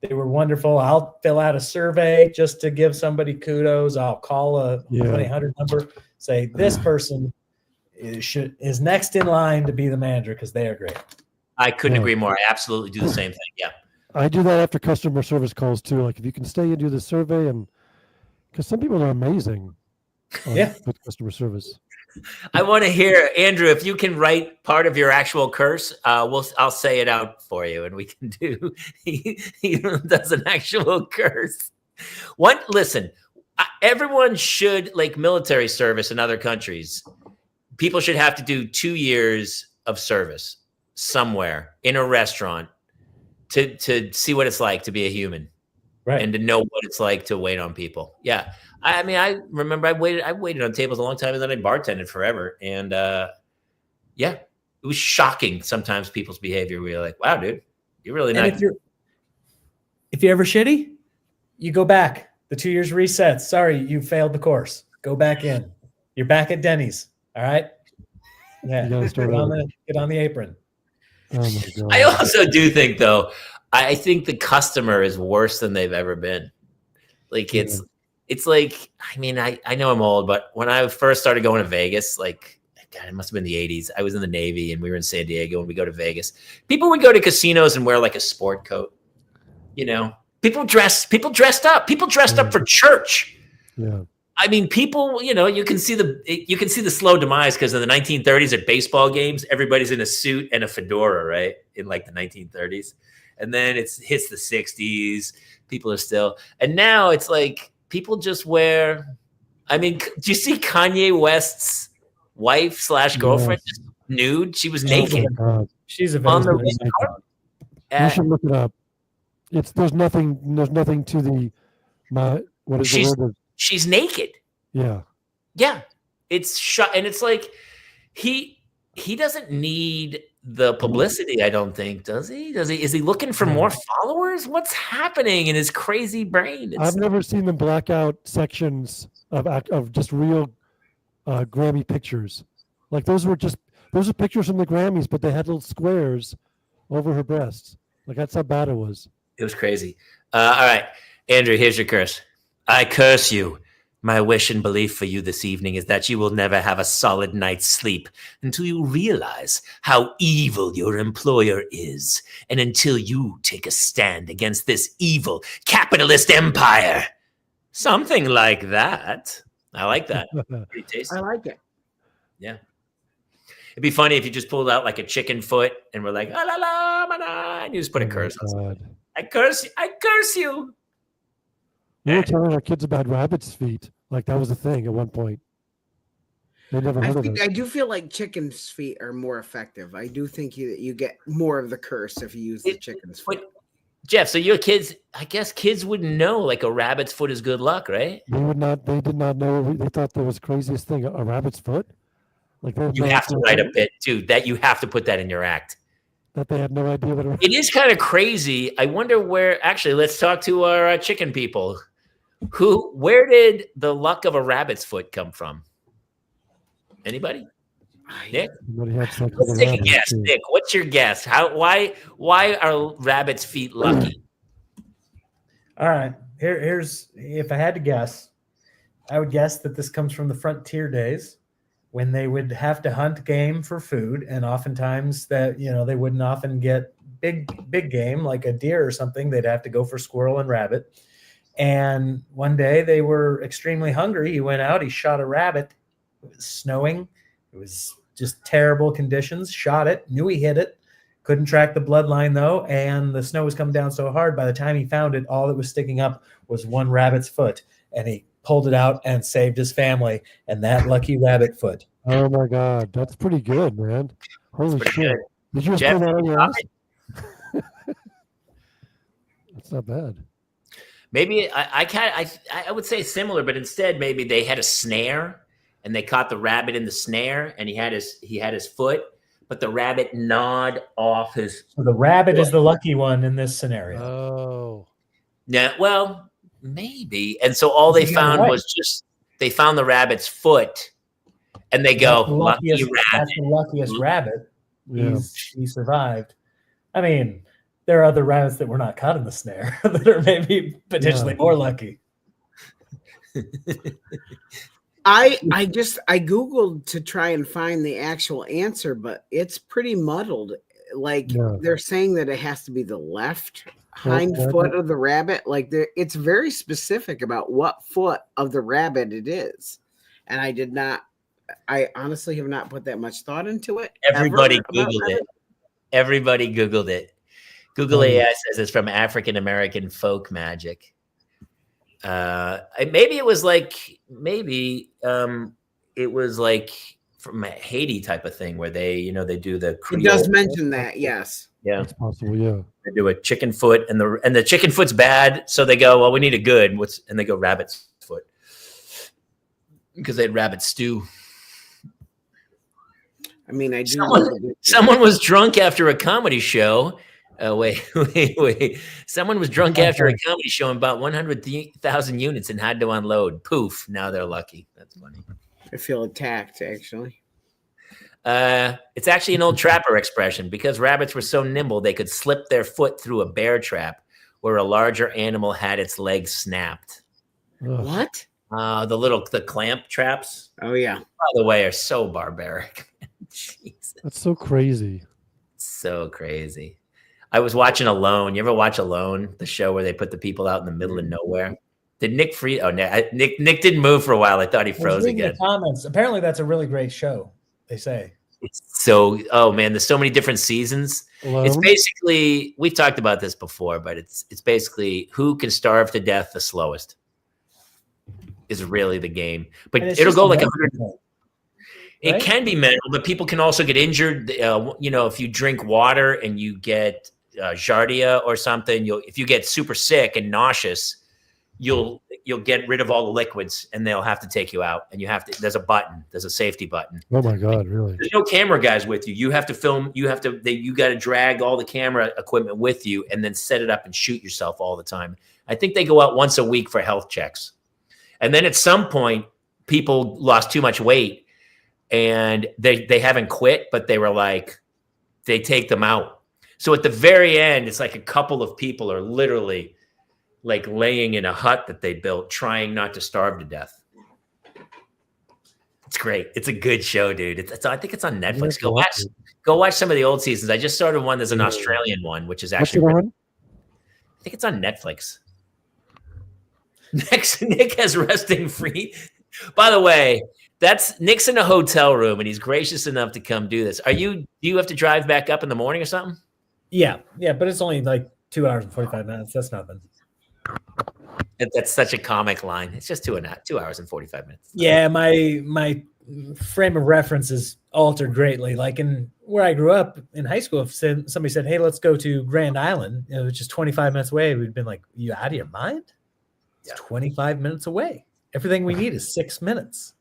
S5: They were wonderful. I'll fill out a survey just to give somebody kudos. I'll call a 1-800 number, say this person is next in line to be the manager because they are great.
S2: I couldn't agree more. I absolutely do the same thing. Yeah.
S4: I do that after customer service calls too. Like if you can stay and do the survey, and because some people are amazing with customer service.
S2: I want to hear, Andrew, if you can write part of your actual curse, I'll say it out for you, and we can do. He does an actual curse. Listen, everyone should, like military service in other countries. People should have to do 2 years of service somewhere in a restaurant to see what it's like to be a human,
S5: right? And
S2: to know what it's like to wait on people. Yeah. I mean, I remember I waited on tables a long time, and then I bartended forever. And it was shocking sometimes people's behavior. We were like, wow, dude, you're really not.
S5: If you're ever shitty, you go back. The 2 years resets. Sorry, you failed the course. Go back in. You're back at Denny's. All right. Yeah. Get on the apron.
S4: Oh my God.
S2: I also do think, though, I think the customer is worse than they've ever been. Like it's like, I mean, I know I'm old, but when I first started going to Vegas, like, God, it must have been the 80s. I was in the Navy and we were in San Diego and we go to Vegas. People would go to casinos and wear like a sport coat. You know, people dressed up. People dressed up for church.
S4: Yeah.
S2: I mean, people, you know, you can see the slow demise because in the 1930s at baseball games, everybody's in a suit and a fedora, right? In like the 1930s. And then it hits the 60s. People are still, and now it's like, people just wear. I mean, do you see Kanye West's wife / girlfriend just nude? She was naked.
S5: She's a
S2: on the
S4: you should look it up. There's nothing to the what is the word?
S2: She's naked.
S4: Yeah.
S2: Yeah. It's shot, and it's like he doesn't need the publicity, I don't think, does he? Is he looking for more followers? What's happening in his crazy brain?
S4: I've never seen them black out sections of just real Grammy pictures. Like those are pictures from the Grammys, but they had little squares over her breasts. Like that's how bad it was.
S2: It was crazy. All right, Andrew, here's your curse. I curse you. My wish and belief for you this evening is that you will never have a solid night's sleep until you realize how evil your employer is, and until you take a stand against this evil capitalist empire. Something like that. I like that. Pretty tasty.
S3: I like it.
S2: Yeah. It'd be funny if you just pulled out like a chicken foot and we're like, ah, la, la, mana, and you just put a curse on something. I curse you.
S4: We were telling our kids about rabbit's feet. Like that was a thing at one point. They never heard of it.
S3: I do feel like chicken's feet are more effective. I do think you get more of the curse if you use the chicken's feet.
S2: Jeff, so your kids, I guess kids wouldn't know like a rabbit's foot is good luck, right?
S4: They did not know. They thought that was the craziest thing. A rabbit's foot? Like
S2: you have to write a bit too. That you have to put that in your act.
S4: that they had no idea what
S2: It is kind of crazy. I wonder where. Actually, let's talk to our chicken people. Where did the luck of a rabbit's foot come from? Anybody? Nick?
S4: somebody had sex with
S2: Let's
S4: a
S2: take a
S4: rabbit,
S2: guess.
S4: too.
S2: Nick, what's your guess? Why are rabbits' feet lucky?
S5: All right. Here's if I had to guess, I would guess that this comes from the frontier days when they would have to hunt game for food, and oftentimes that they wouldn't often get big game like a deer or something. They'd have to go for squirrel and rabbit. And one day they were extremely hungry. He went out, he shot a rabbit. It was snowing. It was just terrible conditions. Shot it, knew he hit it. Couldn't track the bloodline though, and the snow was coming down so hard. By the time he found it, all that was sticking up was one rabbit's foot, and he pulled it out and saved his family. And that lucky rabbit foot.
S4: Oh my God, that's pretty good, man! Holy
S2: pretty
S4: shit!
S2: good.
S4: Did you just
S2: Jeff,
S4: put that on your ass?
S2: comment?
S4: That's not bad.
S2: Maybe I would say similar, but instead maybe they had a snare and they caught the rabbit in the snare, and he had his foot, but the rabbit gnawed off his.
S5: So the rabbit is the lucky one in this scenario.
S4: Oh,
S2: Yeah, well, maybe. And so all they found was just they found the rabbit's foot, and they go, lucky rabbit.
S5: That's the luckiest rabbit.
S4: yeah.
S5: He survived. I mean, there are other rabbits that were not caught in the snare that are maybe potentially more lucky.
S3: I googled to try and find the actual answer, but it's pretty muddled. Like they're saying that it has to be the left hind foot of the rabbit. Like it's very specific about what foot of the rabbit it is, and I honestly have not put that much thought into it.
S2: Everybody Googled it. Everybody Googled it. Google AI says it's from African American folk magic. Maybe it was like from a Haiti type of thing where they do the Creole.
S3: It does mention that, yes.
S2: Yeah,
S4: It's possible. Yeah.
S2: they do a chicken foot, and the chicken foot's bad, so they go, well, we need a good. And they go rabbit's foot because they had rabbit stew.
S3: I mean, I do.
S2: Someone was drunk after a comedy show. Wait. Someone was drunk after a comedy show and bought 100,000 units and had to unload. Poof. Now they're lucky. That's funny.
S3: I feel attacked, actually.
S2: It's actually an old trapper expression. Because rabbits were so nimble, they could slip their foot through a bear trap where a larger animal had its legs snapped.
S4: Ugh.
S3: What?
S2: The clamp traps,
S3: Oh, yeah.
S2: by the way, are so barbaric. Jesus.
S4: That's so crazy.
S2: So crazy. I was watching Alone. You ever watch Alone, the show where they put the people out in the middle of nowhere? Did Nick freeze? Oh, Nick didn't move for a while. I thought he froze again.
S5: The comments. Apparently, that's a really great show. They say.
S2: Oh man, there's so many different seasons.
S4: Alone?
S2: It's basically, we've talked about this before, but it's basically who can starve to death the slowest is really the game. But it'll go like 100. It
S5: right?
S2: can be mental, but people can also get injured. If you drink water and you get giardia or something, if you get super sick and nauseous, you'll get rid of all the liquids, and they'll have to take you out. And there's a safety button.
S4: Oh my God, really?
S2: There's no camera guys with you. You have to film. You got to drag all the camera equipment with you, and then set it up and shoot yourself all the time. I think they go out once a week for health checks, and then at some point, people lost too much weight. And they haven't quit, but they were like, they take them out. So at the very end, it's like a couple of people are literally like laying in a hut that they built, trying not to starve to death. It's great. It's a good show, dude. I think it's on Netflix. Go watch some of the old seasons. I just started one. There's an Australian one, which is actually, I think it's on Netflix. Next, Nick has resting free. By the way, Nick's in a hotel room and he's gracious enough to come do this. Do you have to drive back up in the morning or something?
S5: Yeah, but it's only like 2 hours and 45 minutes. That's nothing.
S2: That's such a comic line. It's just 2 hours and 45 minutes.
S5: Yeah, my frame of reference is altered greatly. Like in where I grew up in high school, if somebody said, "Hey, let's go to Grand Island," which is 25 minutes away, we'd been like, "You out of your mind? It's 25 minutes away. Everything we need is 6 minutes."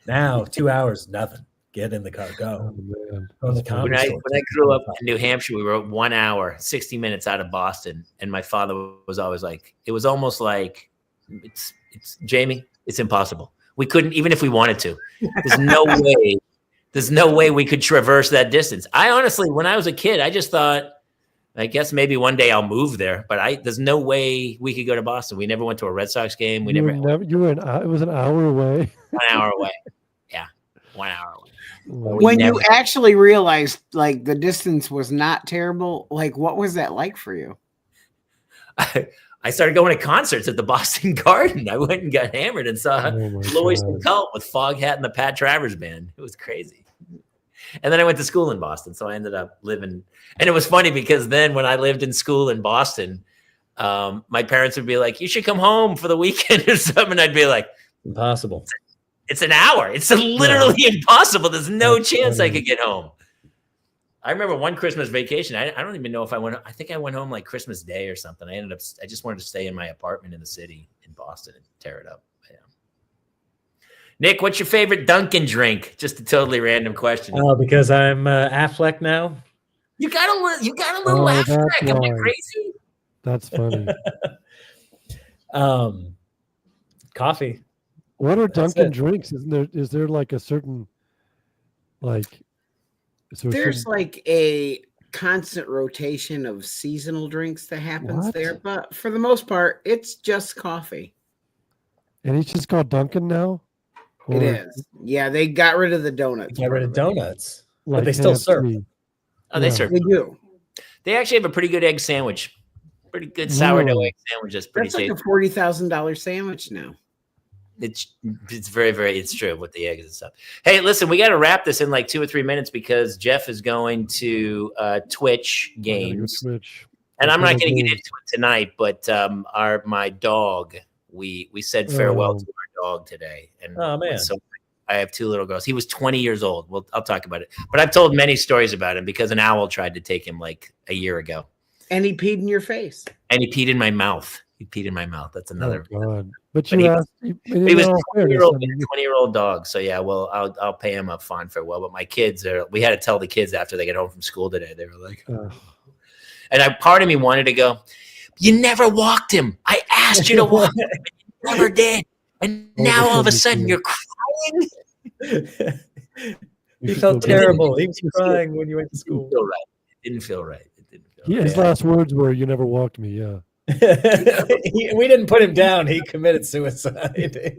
S5: Now 2 hours, nothing. get in the car, go.
S4: Oh, man.
S5: Go in the
S4: That's funny.
S5: comedy
S2: When I
S5: store.
S2: grew up in New Hampshire, we were 1 hour, 60 minutes out of Boston, and my father was always like, it was almost like, it's Jamie, it's impossible. We couldn't, even if we wanted to. There's no way. There's no way we could traverse that distance. I honestly, when I was a kid, I just thought, I guess maybe one day I'll move there, but there's no way we could go to Boston. We never went to a Red Sox game. We
S4: You
S2: never
S4: were it was an hour away.
S2: 1 hour away. Yeah, 1 hour away.
S3: When you actually realized like the distance was not terrible, like what was that like for you?
S2: I started going to concerts at the Boston Garden. I went and got hammered and saw Lois and Cult with Foghat and the Pat Travers Band. It was crazy. And then I went to school in Boston, so I ended up living. And it was funny because then when I lived in school in Boston, my parents would be like, "You should come home for the weekend or something." And I'd be like,
S5: Impossible.
S2: "It's an hour. It's literally impossible. There's no chance I could get home." I remember one Christmas vacation. I don't even know if I went. I think I went home like Christmas Day or something. I just wanted to stay in my apartment in the city in Boston and tear it up. Yeah. Nick, what's your favorite Dunkin' drink? Just a totally random question.
S5: Oh, because I'm Affleck now.
S2: You got a little Affleck. Am I crazy?
S4: That's funny.
S5: Coffee.
S4: What are Dunkin' drinks? Is there like a certain like?
S3: There's like a constant rotation of seasonal drinks that happens there, but for the most part, it's just coffee.
S4: And it's just called Dunkin' now?
S3: It is. Yeah, they got rid of the donuts.
S5: Got rid of donuts.
S4: Like
S5: but they still serve.
S2: Oh, they serve.
S3: They do.
S2: They actually have a pretty good egg sandwich. Pretty good sourdough egg sandwich. That's pretty tasty.
S3: Like a $40,000 sandwich now.
S2: It's very, very, it's true with the eggs and stuff. Hey, listen, we got to wrap this in like 2 or 3 minutes because Jeff is going to Twitch games. And I'm not going to get into it tonight, but my dog, we said farewell to our dog today. And
S5: oh, man.
S2: So I have 2 little girls. He was 20 years old. Well, I'll talk about it. But I've told many stories about him because an owl tried to take him like a year ago.
S3: And he peed in your face.
S2: And he peed in my mouth. He peed in my mouth. That's another.
S4: Oh, God. But
S2: he was a 20-year-old dog. So yeah, well, I'll pay him a fond farewell. But my kids we had to tell the kids after they get home from school today. They were like, and part of me wanted to go, "You never walked him. I asked you to walk him, and you never did. And now all of a sudden you're crying."
S5: He felt terrible. He was crying when you went to school.
S2: It didn't feel right.
S4: His last words were, "You never walked me." Yeah.
S5: We didn't put him down. He committed suicide.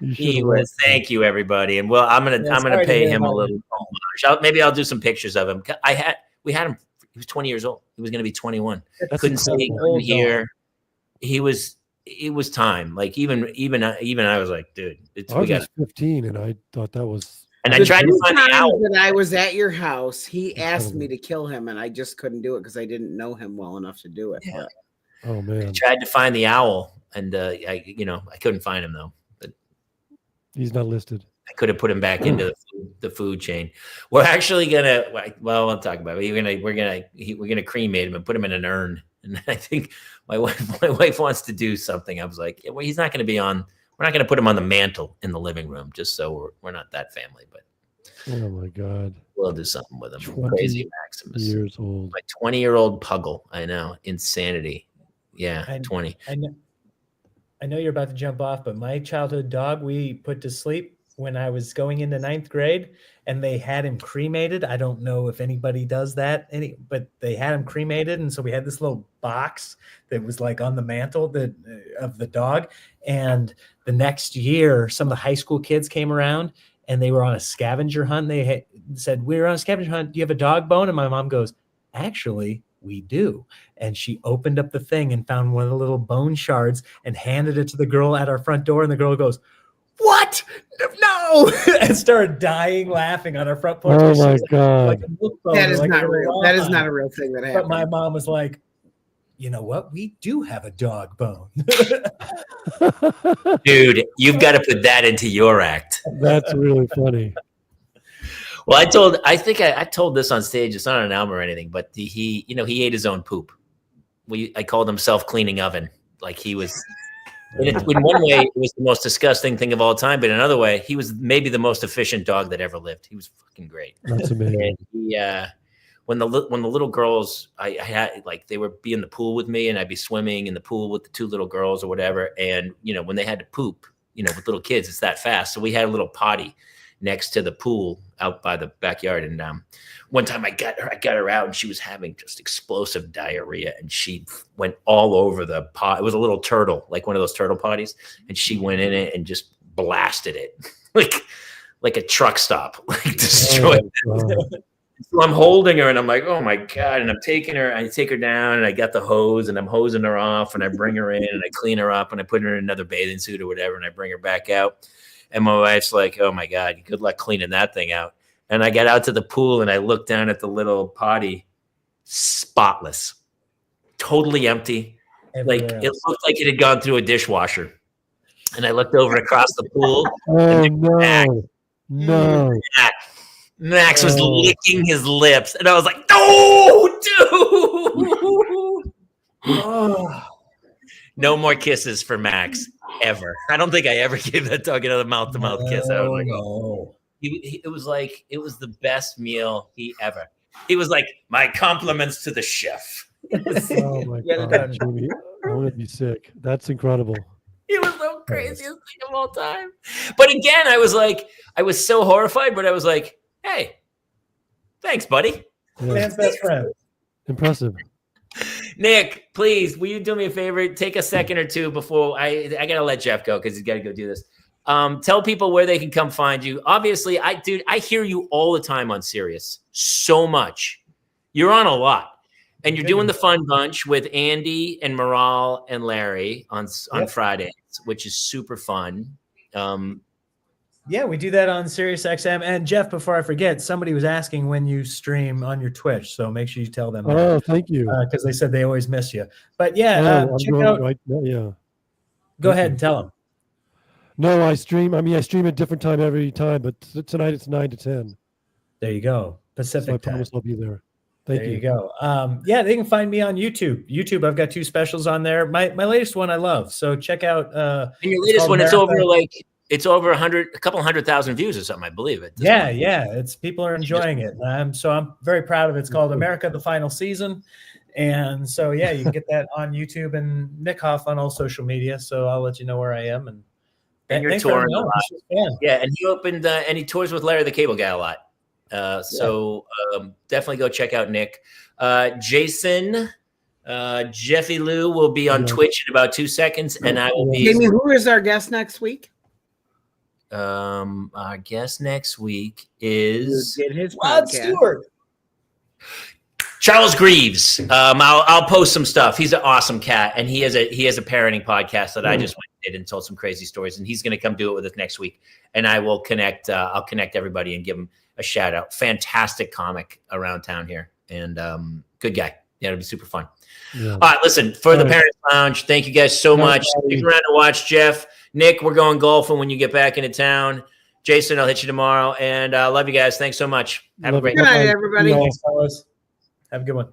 S2: He was. Thank you, everybody. And well, I'm gonna pay him a little homage. Maybe I'll do some pictures of him. We had him. He was 20 years old. He was gonna be 21. Couldn't see, couldn't hear. It was time. Like even I was like, dude,
S4: I was 15, and I thought that was.
S2: And I tried to find the owl.
S3: When I was at your house, he asked me to kill him, and I just couldn't do it because I didn't know him well enough to do it.
S2: Yeah.
S4: Oh man!
S2: I tried to find the owl, and I couldn't find him though. But
S4: he's not listed.
S2: I could have put him back into the food chain. We're actually gonna. Well, I'll talk about it. We're gonna cremate him and put him in an urn. And I think my wife wants to do something. I was like, well, he's not going to be on. We're not going to put him on the mantle in the living room, just so we're not that family. But
S4: oh my God,
S2: we'll do something with him. Crazy Maximus,
S4: years old.
S2: My 20-year-old puggle. I know, insanity. Yeah, 20.
S5: I know you're about to jump off, but my childhood dog we put to sleep when I was going into 9th grade, and they had him cremated. I don't know if anybody does that, but they had him cremated, and so we had this little box that was like on the mantle of the dog. And the next year, some of the high school kids came around, and they were on a scavenger hunt. They said, "We're on a scavenger hunt. Do you have a dog bone?" And my mom goes, "Actually, we do." And she opened up the thing and found one of the little bone shards and handed it to the girl at our front door. And the girl goes, "What? No!" and started dying laughing on our front porch.
S4: Oh my God.
S5: Like
S3: that is not real. That is not a real thing that happened.
S5: But my mom was like, "You know what? We do have a dog bone."
S2: Dude, you've got to put that into your act.
S4: That's really funny.
S2: Well, I think I told this on stage. It's not on an album or anything, but he ate his own poop. I called him self-cleaning oven. Like he was And in one way, it was the most disgusting thing of all time, but in another way, he was maybe the most efficient dog that ever lived. He was fucking great.
S4: That's amazing.
S2: And he, when the little girls, I had like they would be in the pool with me, and I'd be swimming in the pool with the two little girls or whatever. And when they had to poop, with little kids, it's that fast. So we had a little potty next to the pool out by the backyard. And one time I got her out, and she was having just explosive diarrhea, and she went all over the pot. It was a little turtle, like one of those turtle potties, and she went in it and just blasted it like a truck stop, like destroyed it. So I'm holding her, and I'm like, oh my God. And I take her down, and I got the hose, and I'm hosing her off, and I bring her in, and I clean her up, and I put her in another bathing suit or whatever, and I bring her back out. And my wife's like, oh my God, good luck cleaning that thing out. And I got out to the pool, and I looked down at the little potty, spotless, totally empty. Like it looked like it had gone through a dishwasher. And I looked over across the pool.
S4: Oh,
S2: and
S4: no.
S2: Max was licking his lips, and I was like, "No, dude! No more kisses for Max ever." I don't think I ever gave that dog another mouth-to-mouth kiss. I was like, "Oh." It was like it was the best meal he ever. He was like, "My compliments to the chef."
S4: Oh my God, Jimmy, I'm gonna be sick. That's incredible.
S2: It was the craziest thing of all time. But again, I was so horrified, but I was like, hey, thanks, buddy.
S4: Yeah.
S5: Man's best friend.
S4: Impressive.
S2: Nick, please, will you do me a favor? Take a second or two before I gotta let Jeff go because he's got to go do this. Tell people where they can come find you. Obviously, I hear you all the time on Sirius. So much. You're on a lot. And you're doing the Fun Bunch with Andy and Maral and Larry on Fridays, which is super fun.
S5: Yeah, we do that on SiriusXM. And Jeff, before I forget, somebody was asking when you stream on your Twitch, so make sure you tell them.
S4: Oh, thank you.
S5: Because they said they always miss you. But yeah, check out.
S4: Right now, yeah.
S5: Go ahead and tell them.
S4: No, I stream. I mean, I stream at different time every time, but tonight it's 9 to 10.
S5: There you go, Pacific
S4: So I
S5: time.
S4: promise I'll be there. Thank you.
S5: There you go. Yeah, they can find me on YouTube. I've got 2 specials on there. My latest one I love. So check out.
S2: And your latest one, it's over a couple 100,000 views or something, I believe it.
S5: Yeah. It's people are enjoying it. So I'm very proud of it. It's called America: The Final Season. And so yeah, you can get that on YouTube and Nick Hoff on all social media. So I'll let you know where I am. And
S2: you're touring a lot. Yeah, and he opened and he tours with Larry the Cable Guy a lot. So definitely go check out Nick. Jason, Jeffy Lou will be on Twitch in about 2 seconds, and I will be.
S3: Jamie, who is our guest next week?
S2: Our guest next week is
S5: Rod Stewart.
S2: Charles Greaves. I'll post some stuff. He's an awesome cat, and he has a parenting podcast that I just went and did and told some crazy stories. And he's going to come do it with us next week. And I will connect. I'll connect everybody and give him a shout out. Fantastic comic around town here, and good guy. Yeah, it'll be super fun. Yeah. All right, listen, for the Parents Lounge, thank you guys so much. Stick around to watch Jeff. Nick, we're going golfing when you get back into town. Jason, I'll hit you tomorrow. And love you guys. Thanks so much. Have a great
S3: night, everybody.
S5: Thanks, fellas. Have a good one.